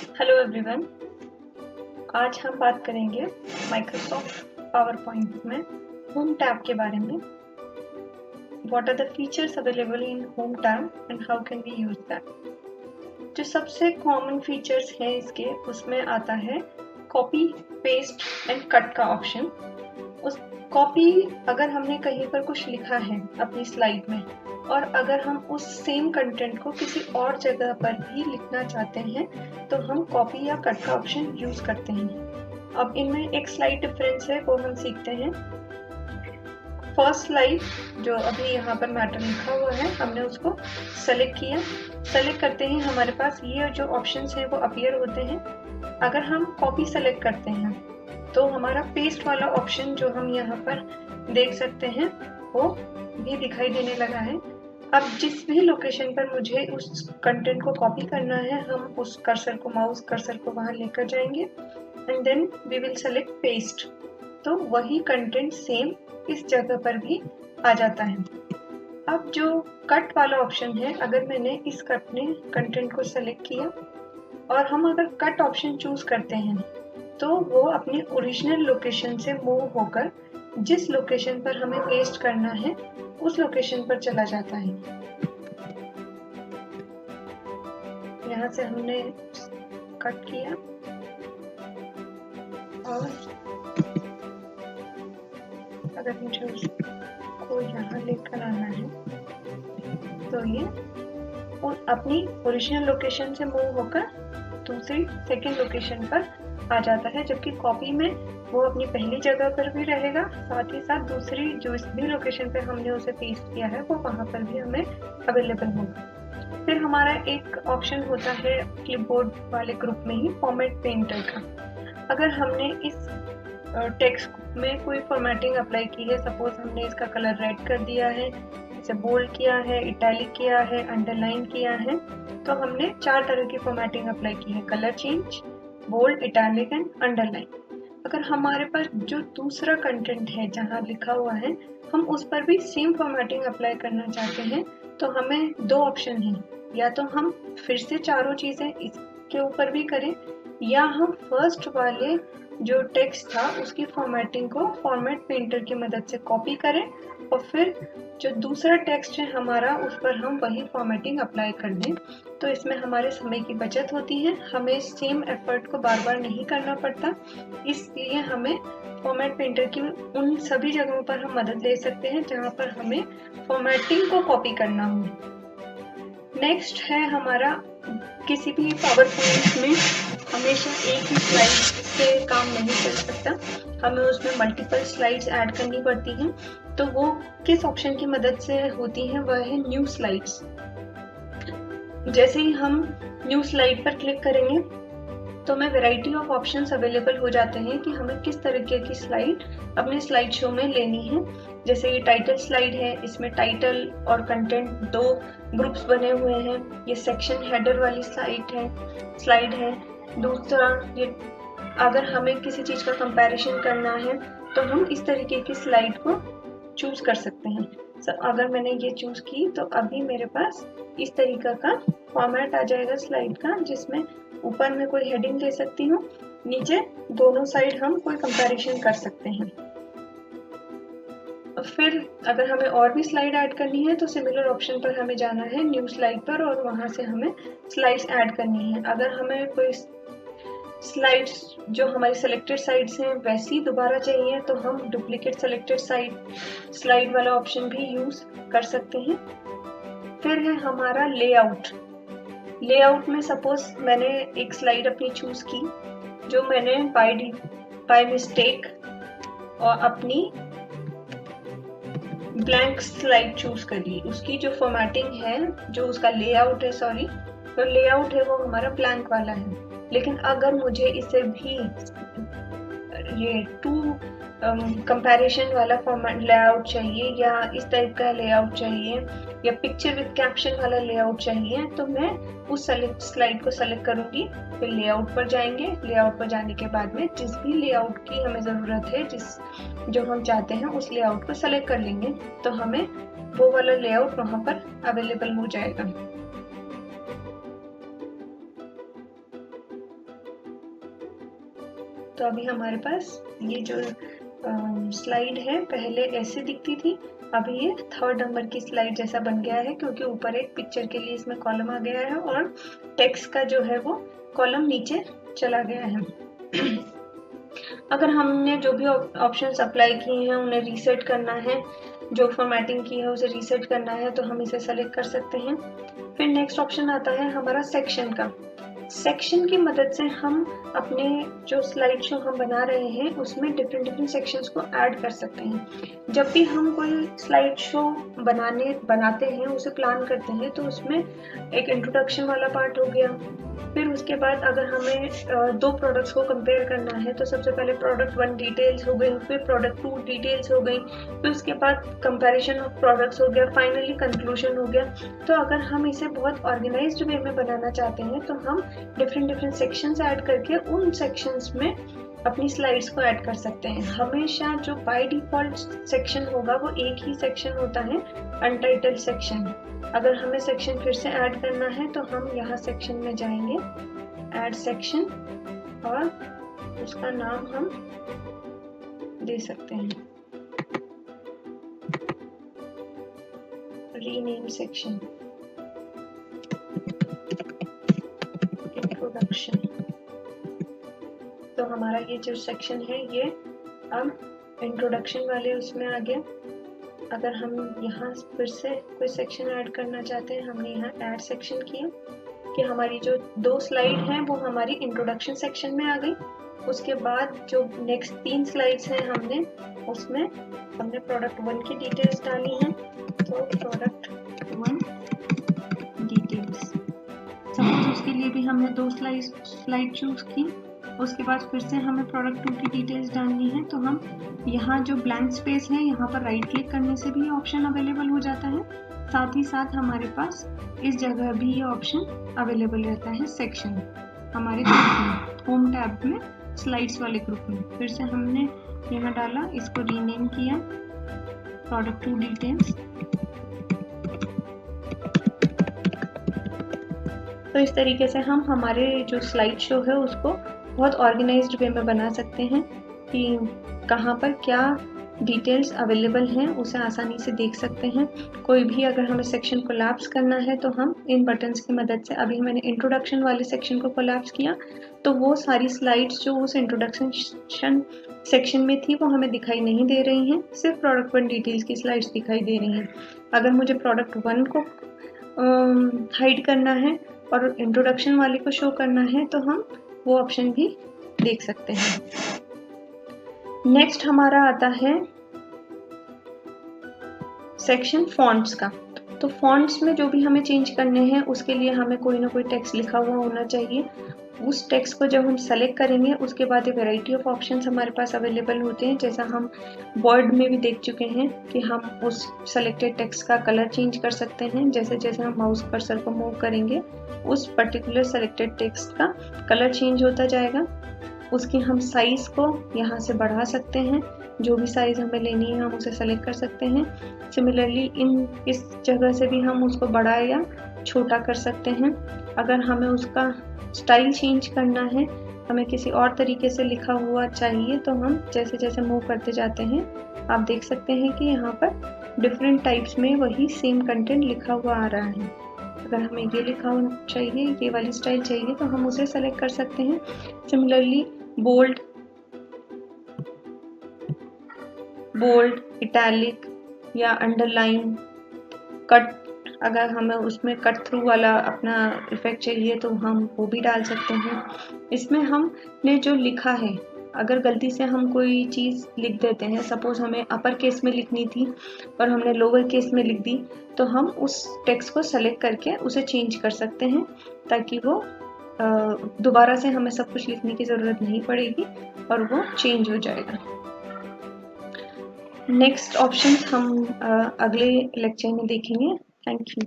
Hello everyone. आज हम बात करेंगे माइक्रोसॉफ्ट पावर पॉइंट में होम टैब के बारे में। What are the features available in home tab and how can we use that. जो सबसे कॉमन फीचर्स हैं इसके, उसमें आता है कॉपी, पेस्ट एंड कट का ऑप्शन। उस कॉपी, अगर हमने कहीं पर कुछ लिखा है अपनी स्लाइड में और अगर हम उस सेम कंटेंट को किसी और जगह पर भी लिखना चाहते हैं तो हम कॉपी या कट का ऑप्शन यूज करते हैं। अब इनमें एक स्लाइड डिफरेंस है, वो हम सीखते हैं। फर्स्ट स्लाइड जो अभी यहाँ पर मैटर लिखा हुआ है, हमने उसको सेलेक्ट किया। सेलेक्ट करते ही हमारे पास ये जो ऑप्शंस हैं वो अपीयर होते हैं। अगर हम कॉपी सेलेक्ट करते हैं तो हमारा पेस्ट वाला ऑप्शन जो हम यहाँ पर देख सकते हैं वो भी दिखाई देने लगा है। अब जिस भी लोकेशन पर मुझे उस कंटेंट को कॉपी करना है, हम उस कर्सर को, माउस कर्सर को वहां लेकर जाएंगे and then we will select paste. तो वही कंटेंट सेम इस जगह पर भी आ जाता है। अब जो कट वाला ऑप्शन है, अगर मैंने इस कट ने कंटेंट को सेलेक्ट किया और हम अगर कट ऑप्शन चूज करते हैं तो वो अपनी ओरिजिनल लोकेशन से मूव होकर जिस लोकेशन पर हमें पेस्ट करना है उस लोकेशन पर चला जाता है। यहाँ से हमने कट किया और अगर मुझे उसको यहाँ लेकर आना है तो ये अपनी ओरिजिनल लोकेशन से मूव होकर दूसरी सेकेंड लोकेशन पर आ जाता है, जबकि कॉपी में वो अपनी पहली जगह पर भी रहेगा, साथ ही साथ दूसरी जो इस भी लोकेशन पे हमने उसे पेस्ट किया है वो वहाँ पर भी हमें अवेलेबल होगा। फिर हमारा एक ऑप्शन होता है क्लिपबोर्ड वाले ग्रुप में ही, फॉर्मेट पेंटर का। अगर हमने इस टेक्स्ट में कोई फॉर्मेटिंग अप्लाई की है, सपोज हमने इसका कलर रेड कर दिया है, इसे बोल्ड किया है, इटैलिक किया है, अंडरलाइन किया है, तो हमने 4 तरह की फॉर्मेटिंग अप्लाई की है: colour change, bold, italic and underline. अगर हमारे पास जो दूसरा कंटेंट है जहाँ लिखा हुआ है, हम उस पर भी सेम फॉर्मेटिंग अप्लाई करना चाहते हैं तो हमें 2 ऑप्शन हैं। या तो हम फिर से चारों चीजें इसके ऊपर भी करें, या हम फर्स्ट वाले जो टेक्स्ट था उसकी फॉर्मेटिंग को फॉर्मेट पेंटर की मदद से कॉपी करें और फिर जो दूसरा टेक्स्ट है हमारा, उस पर हम वही फॉर्मेटिंग अप्लाई कर दें। तो इसमें हमारे समय की बचत होती है, हमें सेम एफर्ट को बार बार नहीं करना पड़ता। इसलिए हमें फॉर्मेट पेंटर की उन सभी जगहों पर हम मदद ले सकते हैं जहाँ पर हमें फॉर्मेटिंग को कॉपी करना हो। नेक्स्ट है हमारा, किसी भी पावर पॉइंट में हमेशा एक ही स्लाइड से काम नहीं चल सकता, हमें उसमें मल्टीपल स्लाइड्स ऐड करनी पड़ती हैं। तो वो किस ऑप्शन की मदद से होती हैं, वह है न्यू स्लाइड्स। जैसे ही हम न्यू स्लाइड पर क्लिक करेंगे तो हमें वैरायटी ऑफ ऑप्शंस अवेलेबल हो जाते हैं कि हमें किस तरीके की स्लाइड अपने स्लाइड शो में लेनी है। जैसे ये टाइटल स्लाइड है, इसमें टाइटल और कंटेंट 2 ग्रुप्स बने हुए हैं। ये सेक्शन हेडर वाली स्लाइड है। दूसरा, ये अगर हमें किसी चीज का कंपैरिजन करना है तो हम इस तरीके की स्लाइड को चूज कर सकते हैं। अगर मैंने ये चूज की तो अभी मेरे पास इस तरीका का फॉर्मेट आ जाएगा स्लाइड का, जिसमें ऊपर में कोई हेडिंग दे सकती हूँ, नीचे दोनों साइड हम कोई कंपैरिजन कर सकते हैं। फिर अगर हमें और भी स्लाइड ऐड करनी है तो सिमिलर ऑप्शन पर हमें जाना है, न्यू स्लाइड पर, और वहां से हमें स्लाइड्स ऐड करनी है। अगर हमें कोई स्लाइड्स जो हमारी सेलेक्टेड साइड्स हैं वैसी दोबारा चाहिए तो हम डुप्लीकेट सेलेक्टेड स्लाइड वाला ऑप्शन भी यूज कर सकते हैं। फिर है हमारा लेआउट। लेआउट में सपोज मैंने एक स्लाइड अपनी चूज की जो मैंने बाय मिस्टेक और अपनी ब्लैंक स्लाइड चूज कर ली, उसकी जो फॉर्मेटिंग है, जो उसका लेआउट है, तो लेआउट है वो हमारा ब्लैंक वाला है। लेकिन अगर मुझे इसे भी ये 2 कंपैरिजन वाला फॉर्मेट लेआउट चाहिए, या इस टाइप का लेआउट चाहिए, या पिक्चर विद कैप्शन वाला लेआउट चाहिए, तो मैं उस स्लाइड को सेलेक्ट करूंगी। फिर लेआउट पर जाएंगे, लेआउट पर जाने के बाद में जिस भी लेआउट की हमें ज़रूरत है, जो हम चाहते हैं उस लेआउट को सेलेक्ट कर लेंगे, तो हमें वो वाला लेआउट वहाँ पर अवेलेबल हो जाएगा। तो अभी हमारे पास ये जो स्लाइड है पहले ऐसे दिखती थी, अभी ये 3rd नंबर की स्लाइड जैसा बन गया है, क्योंकि ऊपर एक पिक्चर के लिए इसमें कॉलम आ गया है और टेक्स्ट का जो है वो कॉलम नीचे चला गया है। अगर हमने जो भी ऑप्शंस अप्लाई किए हैं उन्हें रीसेट करना है, जो फॉर्मेटिंग की है उसे रीसेट करना है, तो हम इसे सेलेक्ट कर सकते हैं। फिर नेक्स्ट ऑप्शन आता है हमारा सेक्शन का। सेक्शन की मदद से हम अपने जो स्लाइड शो हम बना रहे हैं उसमें डिफरेंट सेक्शंस को ऐड कर सकते हैं। जब भी हम कोई स्लाइड शो बनाते हैं, उसे प्लान करते हैं, तो उसमें एक इंट्रोडक्शन वाला पार्ट हो गया। फिर उसके बाद अगर हमें 2 प्रोडक्ट्स को कंपेयर करना है तो सबसे पहले प्रोडक्ट 1 डिटेल्स हो गई, फिर प्रोडक्ट 2 डिटेल्स हो गई, फिर उसके बाद कंपैरिजन ऑफ प्रोडक्ट्स हो गया, फाइनली कंक्लूजन हो गया। तो अगर हम इसे बहुत ऑर्गेनाइज्ड वे में बनाना चाहते हैं तो हम डिफरेंट सेक्शंस ऐड करके उन सेक्शंस में अपनी स्लाइड्स को ऐड कर सकते हैं। हमेशा जो बाय डिफॉल्ट सेक्शन होगा वो एक ही सेक्शन होता है, अनटाइटल्ड सेक्शन। अगर हमें सेक्शन फिर से ऐड करना है तो हम यहाँ सेक्शन में जाएंगे, ऐड सेक्शन, और उसका नाम हम दे सकते हैं रीनेम सेक्शन, इंट्रोडक्शन। तो हमारा ये जो सेक्शन है ये अब इंट्रोडक्शन वाले उसमें आ गया। अगर हम यहाँ फिर से कोई सेक्शन ऐड करना चाहते हैं, हमने यहाँ ऐड सेक्शन किया कि हमारी जो 2 स्लाइड हैं वो हमारी इंट्रोडक्शन सेक्शन में आ गई। उसके बाद जो नेक्स्ट 3 स्लाइड्स हैं उसमें हमने प्रोडक्ट 1 की डिटेल्स डाली हैं, तो प्रोडक्ट 1 डिटेल्स। सपोज उसके लिए भी हमने 2 स्लाइड चूज की, उसके बाद फिर से हमें प्रोडक्ट 2 की डिटेल्स डालनी है, तो हम यहाँ जो ब्लैंक स्पेस है यहाँ पर राइट क्लिक करने से भी ऑप्शन अवेलेबल हो जाता है। साथ ही साथ हमारे पास इस जगह भी ये ऑप्शन अवेलेबल रहता है सेक्शन, हमारे ग्रुप में, होम टैब में, स्लाइड्स वाले ग्रुप में। फिर से हमने यहाँ डाला, इसको रीनेम किया प्रोडक्ट 2 डिटेल्स। तो इस तरीके से हम हमारे जो स्लाइड शो है उसको बहुत ऑर्गेनाइज्ड वे में बना सकते हैं कि कहाँ पर क्या डिटेल्स अवेलेबल हैं उसे आसानी से देख सकते हैं। कोई भी अगर हमें सेक्शन कोलैप्स करना है तो हम इन बटन्स की मदद से, अभी मैंने इंट्रोडक्शन वाले सेक्शन को कोलैप्स किया तो वो सारी स्लाइड्स जो उस इंट्रोडक्शन सेक्शन में थी वो हमें दिखाई नहीं दे रही हैं, सिर्फ प्रोडक्ट 1 डिटेल्स की स्लाइड्स दिखाई दे रही हैं। अगर मुझे प्रोडक्ट 1 को हाइड करना है और इंट्रोडक्शन वाले को शो करना है तो हम वो ऑप्शन भी देख सकते हैं। नेक्स्ट हमारा आता है सेक्शन फॉन्ट्स का। तो फॉन्ट्स में जो भी हमें चेंज करने हैं उसके लिए हमें कोई ना कोई टेक्स्ट लिखा हुआ होना चाहिए। उस टेक्स्ट को जब हम सेलेक्ट करेंगे उसके बाद ये वैरायटी ऑफ ऑप्शंस हमारे पास अवेलेबल होते हैं, जैसा हम वर्ड में भी देख चुके हैं कि हम उस सेलेक्टेड टेक्स्ट का कलर चेंज कर सकते हैं। जैसे जैसे हम माउस कर्सर को मूव करेंगे उस पर्टिकुलर सेलेक्टेड टेक्स्ट का कलर चेंज होता जाएगा। उसकी हम साइज को यहाँ से बढ़ा सकते हैं, जो भी साइज हमें लेनी है हम उसे सेलेक्ट कर सकते हैं। सिमिलरली इस जगह से भी हम उसको बड़ा या छोटा कर सकते हैं। अगर हमें उसका स्टाइल चेंज करना है, हमें किसी और तरीके से लिखा हुआ चाहिए, तो हम जैसे जैसे मूव करते जाते हैं आप देख सकते हैं कि यहाँ पर डिफरेंट टाइप्स में वही सेम कंटेंट लिखा हुआ आ रहा है। अगर हमें ये लिखा हुआ चाहिए, ये वाली स्टाइल चाहिए, तो हम उसे सेलेक्ट कर सकते हैं। सिमिलरली बोल्ड, इटैलिक या अंडरलाइन, कट, अगर हमें उसमें कट थ्रू वाला अपना इफेक्ट चाहिए तो हम वो भी डाल सकते हैं। इसमें हमने जो लिखा है, अगर गलती से हम कोई चीज़ लिख देते हैं, सपोज हमें अपर केस में लिखनी थी और हमने लोअर केस में लिख दी, तो हम उस टेक्स्ट को सेलेक्ट करके उसे चेंज कर सकते हैं ताकि वो दोबारा से हमें सब कुछ लिखने की ज़रूरत नहीं पड़ेगी और वो चेंज हो जाएगा। नेक्स्ट ऑप्शंस हम अगले लेक्चर में देखेंगे। Thank you.